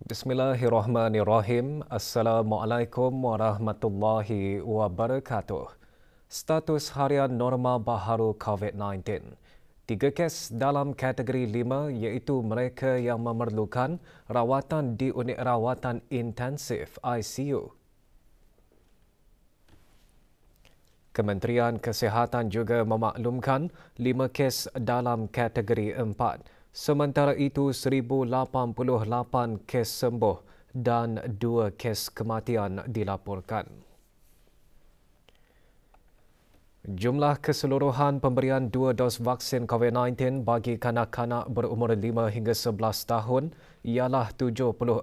Bismillahirrahmanirrahim. Assalamualaikum warahmatullahi wabarakatuh. Status harian norma baharu COVID-19. 3 kes dalam kategori 5 iaitu mereka yang memerlukan rawatan di unit rawatan intensif ICU. Kementerian Kesihatan juga memaklumkan 5 kes dalam kategori 4. Sementara itu, 1,088 kes sembuh dan 2 kes kematian dilaporkan. Jumlah keseluruhan pemberian 2 dos vaksin COVID-19 bagi kanak-kanak berumur 5 hingga 11 tahun ialah 76%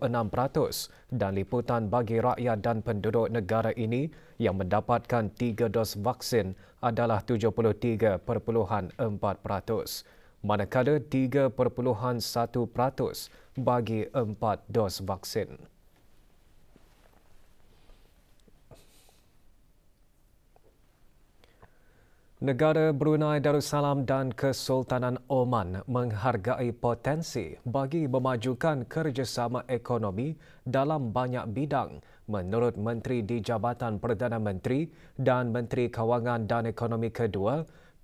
dan liputan bagi rakyat dan penduduk negara ini yang mendapatkan 3 dos vaksin adalah 73.4%. Manakala 3.1% bagi 4 dos vaksin. Negara Brunei Darussalam dan Kesultanan Oman menghargai potensi bagi memajukan kerjasama ekonomi dalam banyak bidang menurut Menteri di Jabatan Perdana Menteri dan Menteri Kewangan dan Ekonomi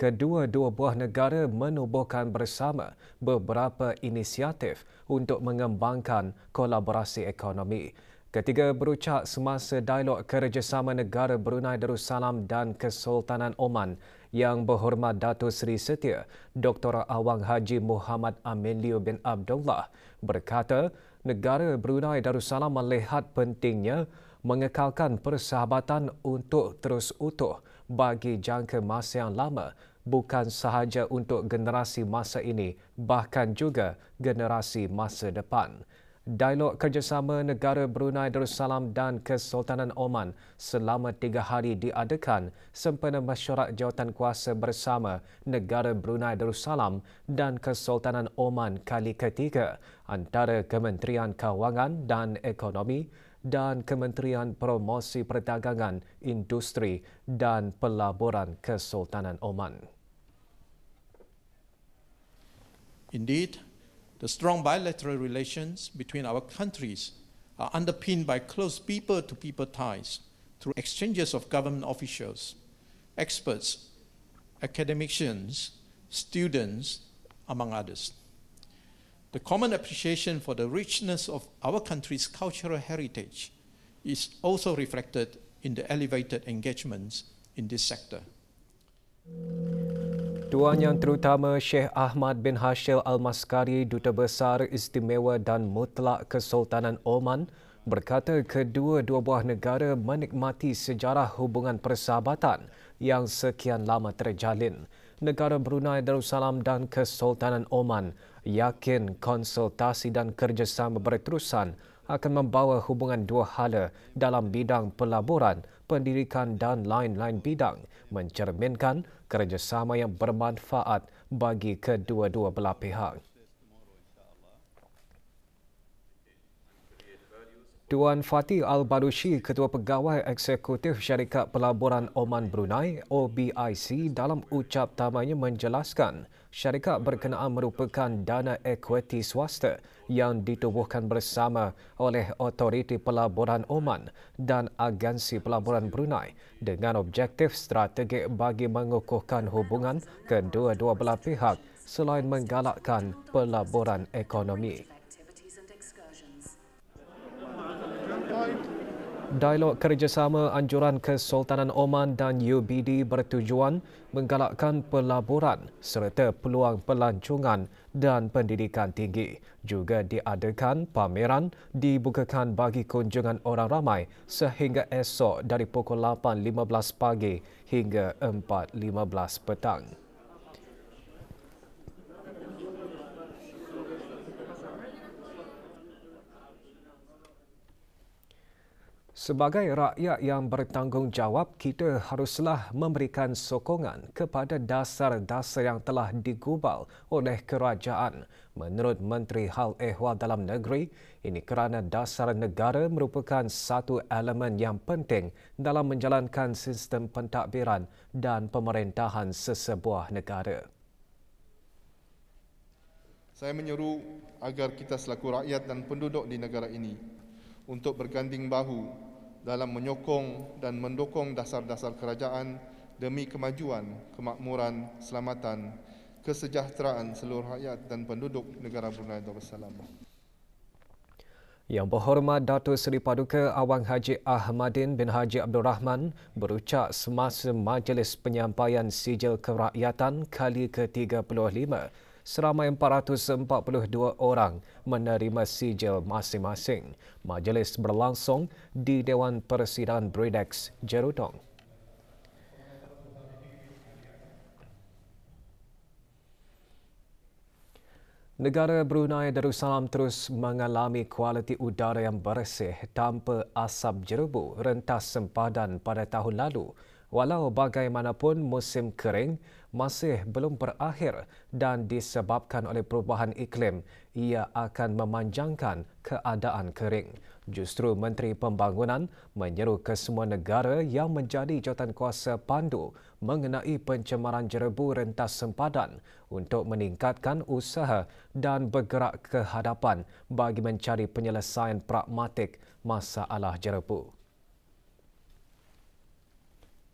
kedua-dua buah negara menubuhkan bersama beberapa inisiatif untuk mengembangkan kolaborasi ekonomi. Ketiga berucap semasa dialog kerjasama negara Brunei Darussalam dan Kesultanan Oman yang berhormat Datuk Seri Setia Dr. Awang Haji Muhammad Amin Liu bin Abdullah berkata negara Brunei Darussalam melihat pentingnya mengekalkan persahabatan untuk terus utuh bagi jangka masa yang lama bukan sahaja untuk generasi masa ini bahkan juga generasi masa depan. Dialog kerjasama negara Brunei Darussalam dan Kesultanan Oman selama 3 hari diadakan sempena mesyuarat jawatankuasa bersama negara Brunei Darussalam dan Kesultanan Oman kali ketiga antara Kementerian Kewangan dan Ekonomi dan Kementerian Promosi Perdagangan, Industri dan Pelaburan Kesultanan Oman. Indeed, the strong bilateral relations between our countries are underpinned by close people-to-people ties through exchanges of government officials, experts, academicians, students, among others. The common appreciation for the richness of our country's cultural heritage is also reflected in the elevated engagements in this sector. Tuan Yang Terutama Sheikh Ahmad bin Hashil Al-Maskari, Duta Besar Istimewa dan Mutlak Kesultanan Oman, berkata kedua-dua buah negara menikmati sejarah hubungan persahabatan yang sekian lama terjalin. Negara Brunei Darussalam dan Kesultanan Oman yakin konsultasi dan kerjasama berterusan akan membawa hubungan dua hala dalam bidang pelaburan, pendidikan dan lain-lain bidang mencerminkan kerjasama yang bermanfaat bagi kedua-dua belah pihak. Tuan Fatih Al-Balushi, Ketua Pegawai Eksekutif Syarikat Pelaburan Oman Brunei OBIC dalam ucap tamanya menjelaskan syarikat berkenaan merupakan dana ekuiti swasta yang ditubuhkan bersama oleh Otoriti Pelaburan Oman dan Agensi Pelaburan Brunei dengan objektif strategik bagi mengukuhkan hubungan kedua-dua belah pihak selain menggalakkan pelaburan ekonomi. Dialog kerjasama anjuran Kesultanan Oman dan UBD bertujuan menggalakkan pelaburan serta peluang pelancongan dan pendidikan tinggi. Juga diadakan pameran dibukakan bagi kunjungan orang ramai sehingga esok dari pukul 8.15 pagi hingga 4.15 petang. Sebagai rakyat yang bertanggungjawab, kita haruslah memberikan sokongan kepada dasar-dasar yang telah digubal oleh kerajaan. Menurut Menteri Hal Ehwal Dalam Negeri, ini kerana dasar negara merupakan satu elemen yang penting dalam menjalankan sistem pentadbiran dan pemerintahan sesebuah negara. Saya menyeru agar kita selaku rakyat dan penduduk di negara ini untuk berganding bahu dalam menyokong dan mendukung dasar-dasar kerajaan demi kemajuan, kemakmuran, keselamatan, kesejahteraan seluruh rakyat dan penduduk negara Brunei Darussalam. Yang berhormat Datuk Seri Paduka Awang Haji Ahmadin bin Haji Abdul Rahman berucap semasa majlis penyampaian sijil kerakyatan kali ke-35, seramai 442 orang menerima sijil masing-masing. Majlis berlangsung di Dewan Persidangan Bridex, Jerudong. Negara Brunei Darussalam terus mengalami kualiti udara yang bersih tanpa asap jerebu rentas sempadan pada tahun lalu. Walau bagaimanapun musim kering masih belum berakhir dan disebabkan oleh perubahan iklim, ia akan memanjangkan keadaan kering. Justru Menteri Pembangunan menyeru kesemua negara yang menjadi jawatankuasa pandu mengenai pencemaran jerebu rentas sempadan untuk meningkatkan usaha dan bergerak ke hadapan bagi mencari penyelesaian pragmatik masalah jerebu.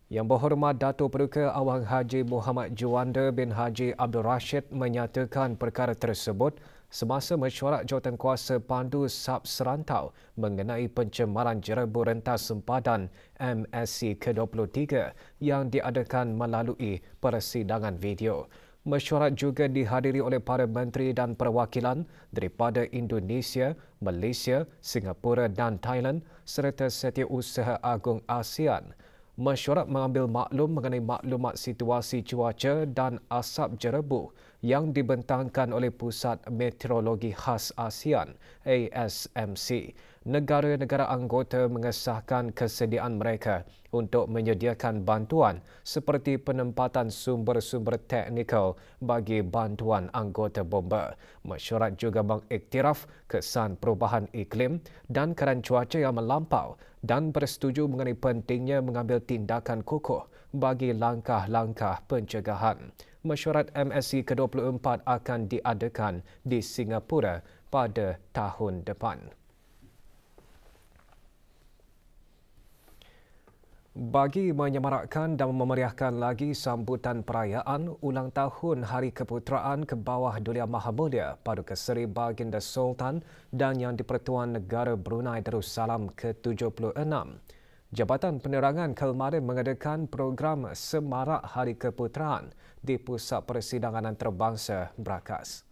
Yang berhormat Datuk Paduka Awang Haji Muhammad Juanda bin Haji Abdul Rashid menyatakan perkara tersebut semasa mesyuarat jawatankuasa pandu Sab Serantau mengenai pencemaran jerebu rentas sempadan MSC ke-23 yang diadakan melalui persidangan video. Mesyuarat juga dihadiri oleh para menteri dan perwakilan daripada Indonesia, Malaysia, Singapura dan Thailand serta Setiausaha Agung ASEAN. Mesyuarat mengambil maklum mengenai maklumat situasi cuaca dan asap jerebu yang dibentangkan oleh Pusat Meteorologi Khas ASEAN ASMC. Negara-negara anggota mengesahkan kesediaan mereka untuk menyediakan bantuan seperti penempatan sumber-sumber teknikal bagi bantuan anggota bomba. Mesyuarat juga mengiktiraf kesan perubahan iklim dan keadaan cuaca yang melampau dan bersetuju mengenai pentingnya mengambil tindakan kukuh bagi langkah-langkah pencegahan. Mesyuarat MSC ke-24 akan diadakan di Singapura pada tahun depan. Bagi menyemarakkan dan memeriahkan lagi sambutan perayaan ulang tahun Hari Keputeraan ke bawah Duli Yang Maha Mulia Paduka Seri Baginda Sultan dan Yang di-Pertuan Negara Brunei Darussalam ke-76, Jabatan Penerangan kemarin mengadakan program Semarak Hari Keputeraan di Pusat Persidangan Antarabangsa Brakas.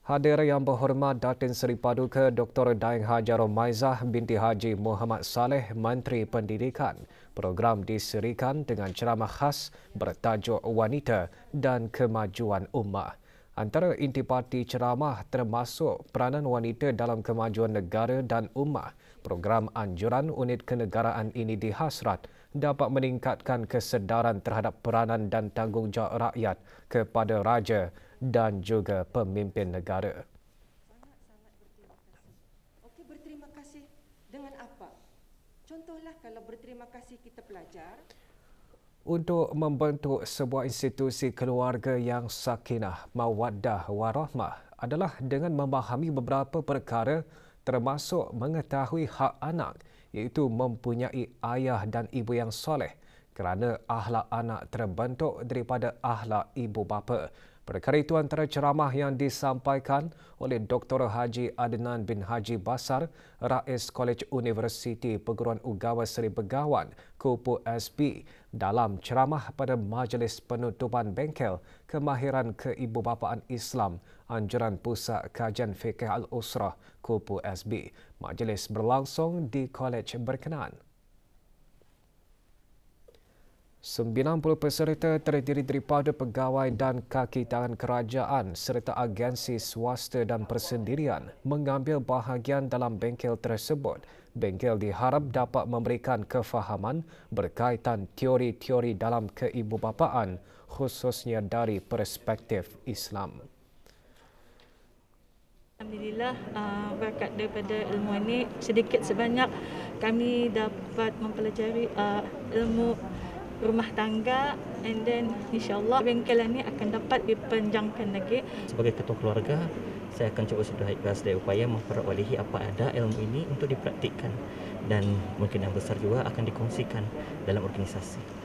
Hadir Yang Berhormat Datin Seri Paduka Dr. Daeng Haji Romaizah binti Haji Muhammad Saleh, Menteri Pendidikan. Program diserikan dengan ceramah khas bertajuk Wanita dan Kemajuan Ummah. Antara intipati ceramah termasuk peranan wanita dalam kemajuan negara dan ummah. Program anjuran unit kenegaraan ini dihasrat dapat meningkatkan kesedaran terhadap peranan dan tanggungjawab rakyat kepada raja dan juga pemimpin negara. Okey, berterima kasih dengan apa? Contohlah kalau berterima kasih kita pelajar. Untuk membentuk sebuah institusi keluarga yang sakinah, mawaddah, warahmah adalah dengan memahami beberapa perkara termasuk mengetahui hak anak iaitu mempunyai ayah dan ibu yang soleh kerana akhlak anak terbentuk daripada akhlak ibu bapa. Perkara itu antara ceramah yang disampaikan oleh Dr. Haji Adnan bin Haji Basar, Rais Kolej Universiti Perguruan Ugawa Seri Begawan, Kupu SB, dalam ceramah pada Majlis Penutupan Bengkel Kemahiran Keibubapaan Islam Anjuran Pusat Kajian Fiqh Al-Usrah, Kupu SB. Majlis berlangsung di kolej berkenaan. 90 peserta terdiri daripada pegawai dan kaki tangan kerajaan serta agensi swasta dan persendirian mengambil bahagian dalam bengkel tersebut. Bengkel diharap dapat memberikan kefahaman berkaitan teori-teori dalam keibubapaan khususnya dari perspektif Islam. Alhamdulillah, berkat daripada ilmu ini sedikit sebanyak kami dapat mempelajari ilmu rumah tangga and then insyaAllah bengkelan ni akan dapat dipanjangkan lagi. Sebagai ketua keluarga, saya akan cuba sudah ikhlas dari upaya memperwalihi apa ada ilmu ini untuk dipraktikkan dan mungkin yang besar juga akan dikongsikan dalam organisasi.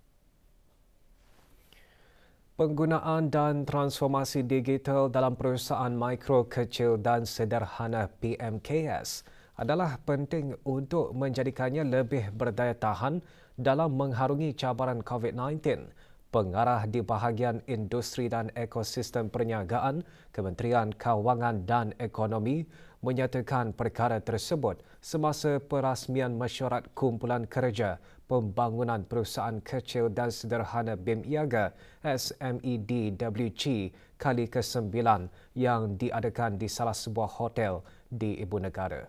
Penggunaan dan transformasi digital dalam perusahaan mikro, kecil dan sederhana PMKS adalah penting untuk menjadikannya lebih berdaya tahan dalam mengharungi cabaran COVID-19. Pengarah di bahagian industri dan ekosistem perniagaan, Kementerian Kewangan dan Ekonomi menyatakan perkara tersebut semasa perasmian mesyuarat kumpulan kerja Pembangunan Perusahaan Kecil dan Sederhana BIM-IAGA SMEDWC kali ke-9 yang diadakan di salah sebuah hotel di Ibu Negara.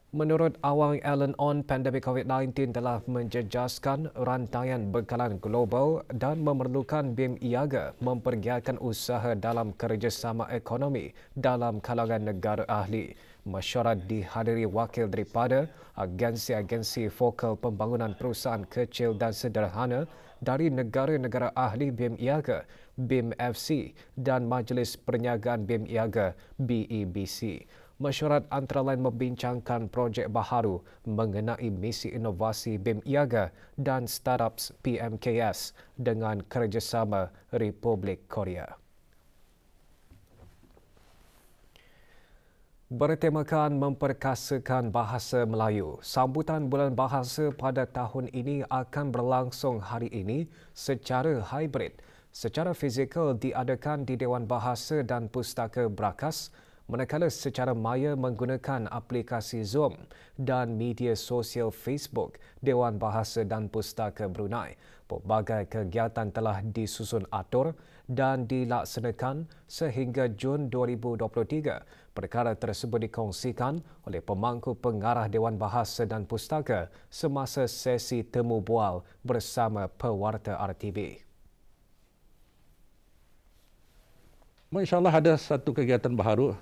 Menurut Awang Alan On, pandemik COVID-19 telah menjejaskan rantaian bekalan global dan memerlukan BIM-IAGA mempergiatkan usaha dalam kerjasama ekonomi dalam kalangan negara ahli. Mesyuarat dihadiri wakil daripada agensi-agensi fokal pembangunan perusahaan kecil dan sederhana dari negara-negara ahli BIM-IAGA, BIM-FC dan Majlis Perniagaan BIM-IAGA, BEBC. Mesyuarat antara lain membincangkan projek baharu mengenai misi inovasi BIM-IAGA dan startups PMKS dengan kerjasama Republik Korea. Bertemakan memperkasakan bahasa Melayu, sambutan Bulan Bahasa pada tahun ini akan berlangsung hari ini secara hybrid. Secara fizikal diadakan di Dewan Bahasa dan Pustaka Brakas, manakala secara maya menggunakan aplikasi Zoom dan media sosial Facebook Dewan Bahasa dan Pustaka Brunei. Pelbagai kegiatan telah disusun atur dan dilaksanakan sehingga Jun 2023. Perkara tersebut dikongsikan oleh pemangku pengarah Dewan Bahasa dan Pustaka semasa sesi temu bual bersama pewarta RTB. InsyaAllah ada satu kegiatan baharu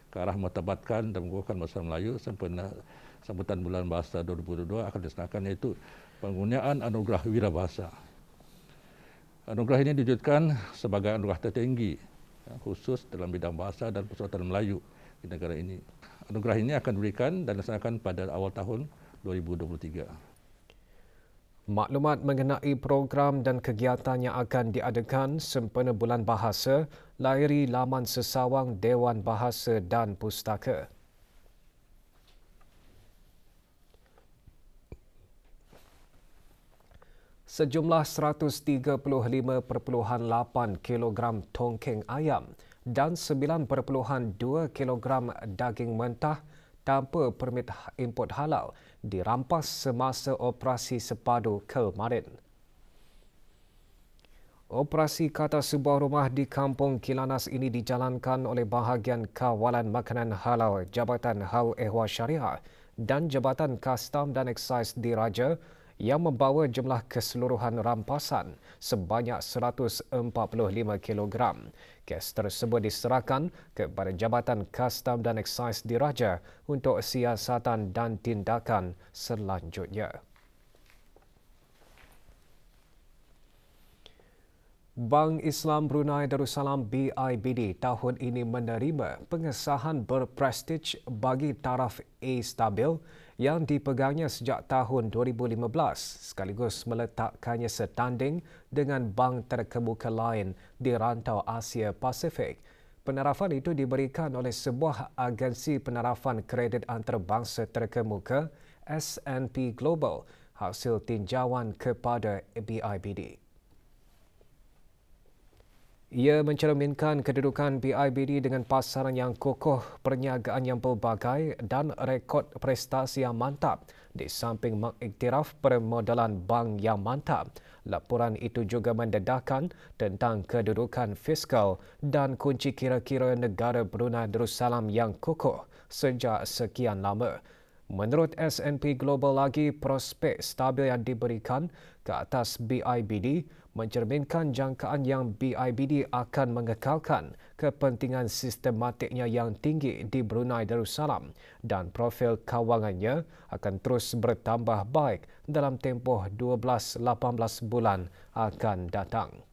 ke arah mertabatkan dan mengukuhkan bahasa Melayu sempena sambutan Bulan Bahasa 2022 akan dilaksanakan, iaitu penggunaan anugerah wirabahasa. Anugerah ini diwujudkan sebagai anugerah tertinggi khusus dalam bidang bahasa dan persuratan Melayu di negara ini. Anugerah ini akan diberikan dan dilaksanakan pada awal tahun 2023. Maklumat mengenai program dan kegiatan yang akan diadakan sempena Bulan Bahasa layari laman sesawang Dewan Bahasa dan Pustaka. Sejumlah 135.8 kilogram tongkeng ayam dan 9.2 kilogram daging mentah tanpa permit import halal dirampas semasa operasi sepadu kemarin. Operasi kata sebuah rumah di Kampung Kilanas ini dijalankan oleh bahagian Kawalan Makanan Halal Jabatan Hal Ehwal Syariah dan Jabatan Kastam dan Eksais Diraja yang membawa jumlah keseluruhan rampasan sebanyak 145 kilogram. Kes tersebut diserahkan kepada Jabatan Kastam dan Eksais Diraja untuk siasatan dan tindakan selanjutnya. Bank Islam Brunei Darussalam BIBD tahun ini menerima pengesahan berprestij bagi taraf A stabil yang dipegangnya sejak tahun 2015 sekaligus meletakkannya setanding dengan bank terkemuka lain di rantau Asia Pasifik. Penarafan itu diberikan oleh sebuah agensi penarafan kredit antarabangsa terkemuka S&P Global hasil tinjauan kepada BIBD. Ia mencerminkan kedudukan BIBD dengan pasaran yang kokoh, perniagaan yang pelbagai dan rekod prestasi yang mantap di samping mengiktiraf permodalan bank yang mantap. Laporan itu juga mendedahkan tentang kedudukan fiskal dan kunci kira-kira negara Brunei Darussalam yang kokoh sejak sekian lama. Menurut S&P Global lagi, prospek stabil yang diberikan ke atas BIBD mencerminkan jangkaan yang BIBD akan mengekalkan kepentingan sistematiknya yang tinggi di Brunei Darussalam dan profil kawangannya akan terus bertambah baik dalam tempoh 12-18 bulan akan datang.